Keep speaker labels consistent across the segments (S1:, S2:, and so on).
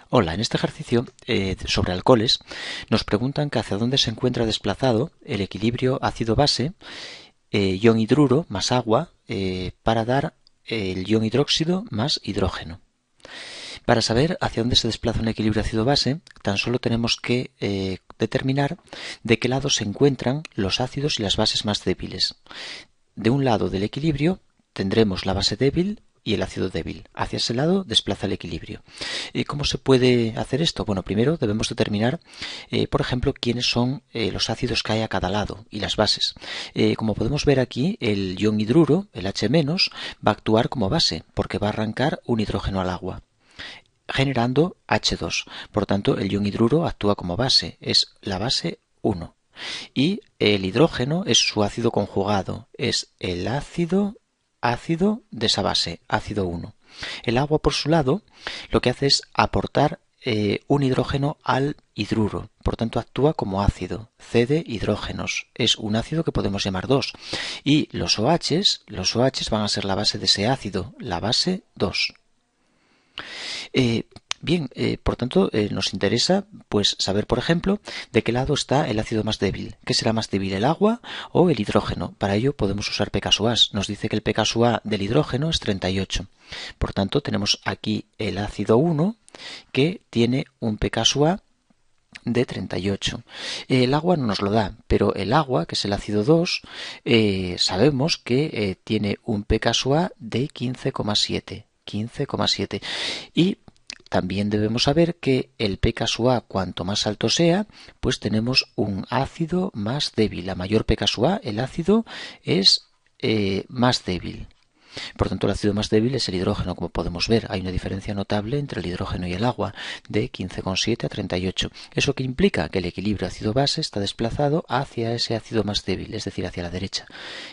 S1: Hola, en este ejercicio sobre alcoholes nos preguntan que hacia dónde se encuentra desplazado el equilibrio ácido-base, ion hidruro más agua, para dar el ion hidróxido más hidrógeno. Para saber hacia dónde se desplaza un equilibrio ácido-base, tan solo tenemos que determinar de qué lado se encuentran los ácidos y las bases más débiles. De un lado del equilibrio tendremos la base débil y el ácido débil. Hacia ese lado desplaza el equilibrio. ¿Cómo se puede hacer esto? Bueno, primero debemos determinar, por ejemplo, quiénes son los ácidos que hay a cada lado y las bases. Como podemos ver aquí, el ion hidruro, el H-, va a actuar como base, porque va a arrancar un hidrógeno al agua, generando H2. Por tanto, el ion hidruro actúa como base, es la base 1. Y el hidrógeno es su ácido conjugado, es el ácido de esa base, ácido 1. El agua, por su lado, lo que hace es aportar un hidrógeno al hidruro, por tanto actúa como ácido, cede hidrógenos, es un ácido que podemos llamar 2. Y los OHs van a ser la base de ese ácido, la base 2. Bien, por tanto, nos interesa pues saber, por ejemplo, de qué lado está el ácido más débil. ¿Qué será más débil, el agua o el hidrógeno? Para ello podemos usar pKa. Nos dice que el pKa del hidrógeno es 38. Por tanto, tenemos aquí el ácido 1 que tiene un pKa de 38. El agua no nos lo da, pero el agua, que es el ácido 2, sabemos que tiene un pKa de 15,7. 15,7. Y también debemos saber que el pKa, cuanto más alto sea, pues tenemos un ácido más débil. A mayor pKa, el ácido es más débil. Por tanto, el ácido más débil es el hidrógeno, como podemos ver. Hay una diferencia notable entre el hidrógeno y el agua, de 15,7 a 38. ¿Eso qué implica? Que el equilibrio ácido-base está desplazado hacia ese ácido más débil, es decir, hacia la derecha.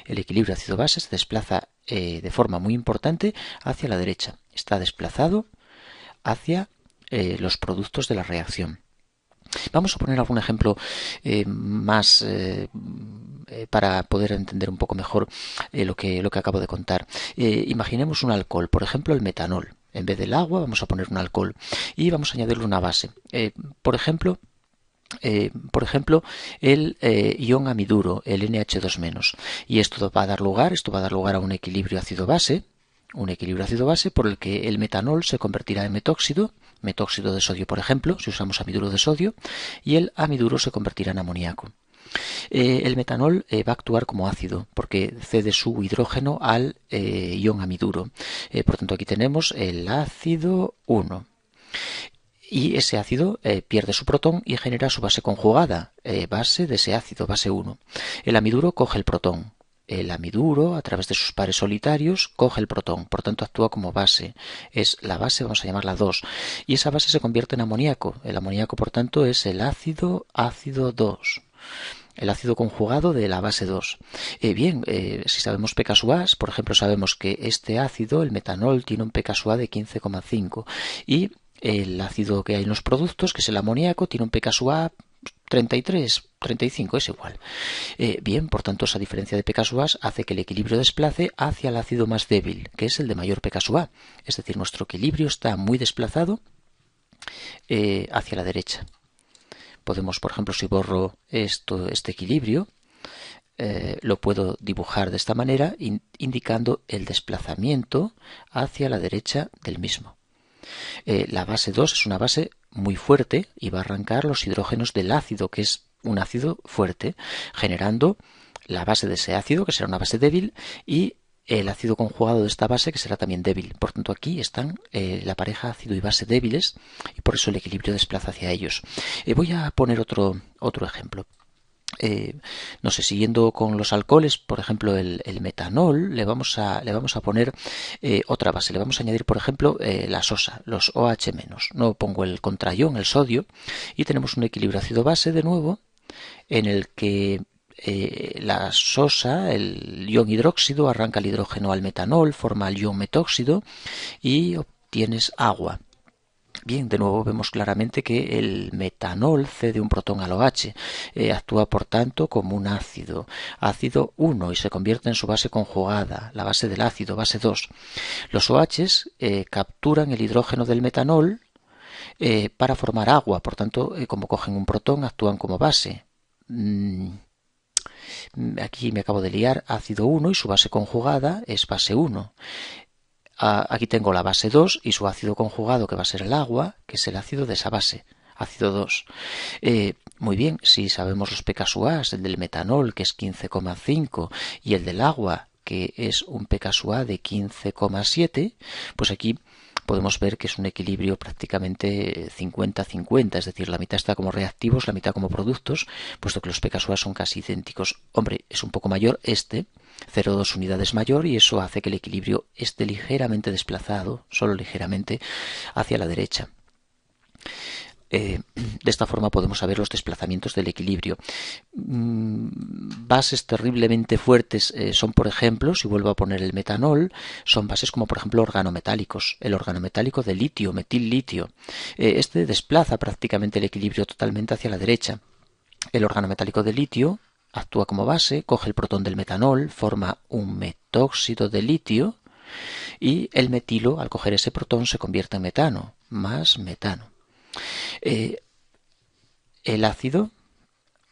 S1: El equilibrio ácido-base se desplaza de forma muy importante hacia la derecha. Está desplazado hacia los productos de la reacción. Vamos a poner algún ejemplo más para poder entender un poco mejor lo que acabo de contar. Imaginemos un alcohol, por ejemplo el metanol. En vez del agua vamos a poner un alcohol y vamos a añadirle una base. Por ejemplo, el ion amiduro, el NH2-. Y esto va a dar lugar a un equilibrio ácido-base, por el que el metanol se convertirá en metóxido de sodio, por ejemplo, si usamos amiduro de sodio, y el amiduro se convertirá en amoníaco. El metanol va a actuar como ácido porque cede su hidrógeno al ion amiduro. Por tanto, aquí tenemos el ácido 1. Y ese ácido pierde su protón y genera su base conjugada, base de ese ácido, base 1. El amiduro coge el protón. El amiduro, a través de sus pares solitarios, coge el protón, por tanto actúa como base. Es la base, vamos a llamarla 2. Y esa base se convierte en amoníaco. El amoníaco, por tanto, es el ácido 2. El ácido conjugado de la base 2. Si sabemos pKa, por ejemplo, sabemos que este ácido, el metanol, tiene un pKa de 15,5 y el ácido que hay en los productos, que es el amoníaco, tiene un pKa 33, 35, es igual. Por tanto, esa diferencia de pKa hace que el equilibrio desplace hacia el ácido más débil, que es el de mayor pKa. Es decir, nuestro equilibrio está muy desplazado hacia la derecha. Podemos, por ejemplo, si borro este equilibrio, lo puedo dibujar de esta manera, indicando el desplazamiento hacia la derecha del mismo. La base 2 es una base muy fuerte y va a arrancar los hidrógenos del ácido, que es un ácido fuerte, generando la base de ese ácido, que será una base débil, y el ácido conjugado de esta base, que será también débil. Por tanto, aquí están la pareja ácido y base débiles, y por eso el equilibrio desplaza hacia ellos. Voy a poner otro ejemplo. Siguiendo con los alcoholes, por ejemplo el metanol, le vamos a poner otra base, le vamos a añadir, por ejemplo, la sosa, los OH-. No pongo el contraión, el sodio, y tenemos un equilibrio ácido-base de nuevo, en el que la sosa, el ion hidróxido, arranca el hidrógeno al metanol, forma el ion metóxido y obtienes agua. Bien, de nuevo vemos claramente que el metanol cede un protón al OH, actúa por tanto como un ácido 1 y se convierte en su base conjugada, la base del ácido, base 2. Los OHs capturan el hidrógeno del metanol para formar agua. Por tanto, como cogen un protón, actúan como base. Aquí me acabo de liar, ácido 1 y su base conjugada es base 1. Aquí tengo la base 2 y su ácido conjugado, que va a ser el agua, que es el ácido de esa base, ácido 2. Muy bien, si sabemos los pKa, el del metanol, que es 15,5, y el del agua, que es un pKa de 15,7, pues aquí podemos ver que es un equilibrio prácticamente 50-50, es decir, la mitad está como reactivos, la mitad como productos, puesto que los pKa son casi idénticos. Hombre, es un poco mayor 0,2 unidades mayor, y eso hace que el equilibrio esté ligeramente desplazado, solo ligeramente, hacia la derecha. De esta forma podemos saber los desplazamientos del equilibrio. Bases terriblemente fuertes son, por ejemplo, si vuelvo a poner el metanol, son bases como, por ejemplo, organometálicos. El organometálico de litio, metil-litio. Este desplaza prácticamente el equilibrio totalmente hacia la derecha. El organometálico de litio actúa como base, coge el protón del metanol, forma un metóxido de litio, y el metilo, al coger ese protón, se convierte en metano, más metano. El ácido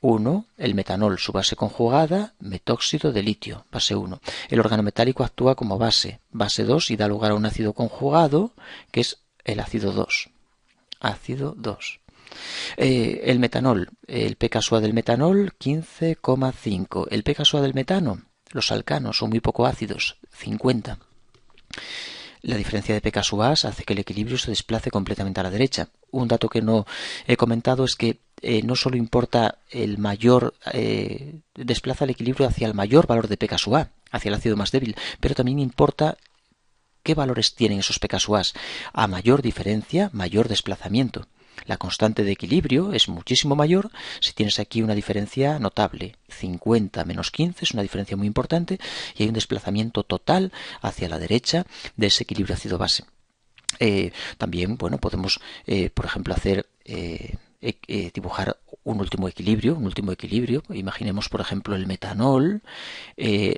S1: 1, el metanol, su base conjugada, metóxido de litio, base 1. El organometálico actúa como base, base 2, y da lugar a un ácido conjugado, que es el ácido 2. Ácido 2. El metanol, el pKa del metanol, 15,5. El pKa del metano, los alcanos son muy poco ácidos, 50. La diferencia de pKa hace que el equilibrio se desplace completamente a la derecha. Un dato que no he comentado es que no solo importa el mayor, desplaza el equilibrio hacia el mayor valor de pKa, hacia el ácido más débil, pero también importa qué valores tienen esos pKa. A mayor diferencia, mayor desplazamiento. La constante de equilibrio es muchísimo mayor si tienes aquí una diferencia notable. 50 menos 15 es una diferencia muy importante, y hay un desplazamiento total hacia la derecha de ese equilibrio ácido-base. También, bueno, podemos, por ejemplo, hacer dibujar un último equilibrio. Imaginemos, por ejemplo, el metanol.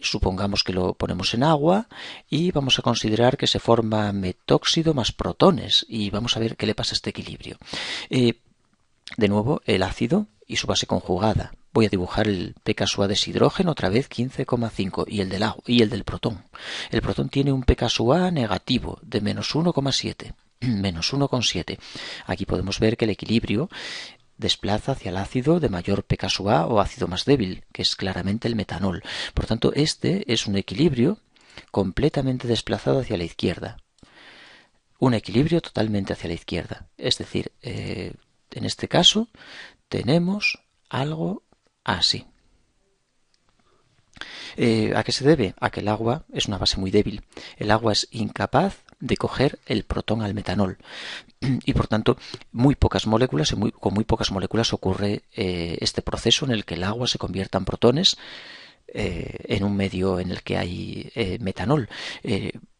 S1: Supongamos que lo ponemos en agua y vamos a considerar que se forma metóxido más protones, y vamos a ver qué le pasa a este equilibrio. De nuevo, el ácido y su base conjugada. Voy a dibujar el pKa de ese hidrógeno, otra vez 15,5, y el del agua y el del protón. El protón tiene un pKa negativo de menos 1,7. Menos 1,7. Aquí podemos ver que el equilibrio desplaza hacia el ácido de mayor pKa o ácido más débil, que es claramente el metanol. Por tanto, este es un equilibrio completamente desplazado hacia la izquierda. Un equilibrio totalmente hacia la izquierda. Es decir, en este caso tenemos algo así. ¿A qué se debe? A que el agua es una base muy débil. El agua es incapaz de coger el protón al metanol, y por tanto con muy pocas moléculas ocurre este proceso en el que el agua se convierta en protones en un medio en el que hay metanol.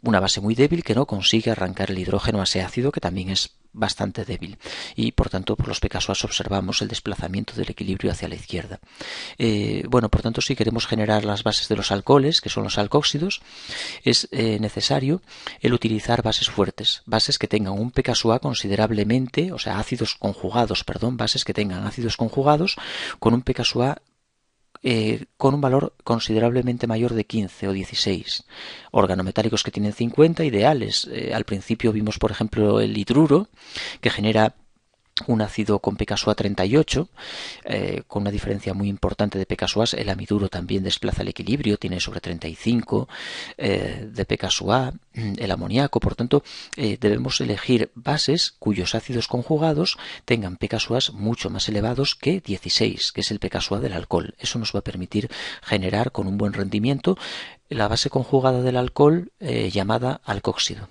S1: Una base muy débil que no consigue arrancar el hidrógeno a ese ácido, que también es bastante débil, y por tanto por los pKa observamos el desplazamiento del equilibrio hacia la izquierda. Bueno, por tanto, si queremos generar las bases de los alcoholes, que son los alcóxidos, es necesario el utilizar bases fuertes, bases que tengan un pKa considerablemente, o sea, bases que tengan ácidos conjugados con un pKa con un valor considerablemente mayor de 15 o 16. Organometálicos que tienen 50, ideales. Al principio vimos, por ejemplo, el hidruro, que genera un ácido con pKa 38, con una diferencia muy importante de pKa. El amiduro también desplaza el equilibrio, tiene sobre 35 de pKa. El amoníaco, por tanto, debemos elegir bases cuyos ácidos conjugados tengan pKa mucho más elevados que 16, que es el pKa del alcohol. Eso nos va a permitir generar con un buen rendimiento la base conjugada del alcohol llamada alcóxido.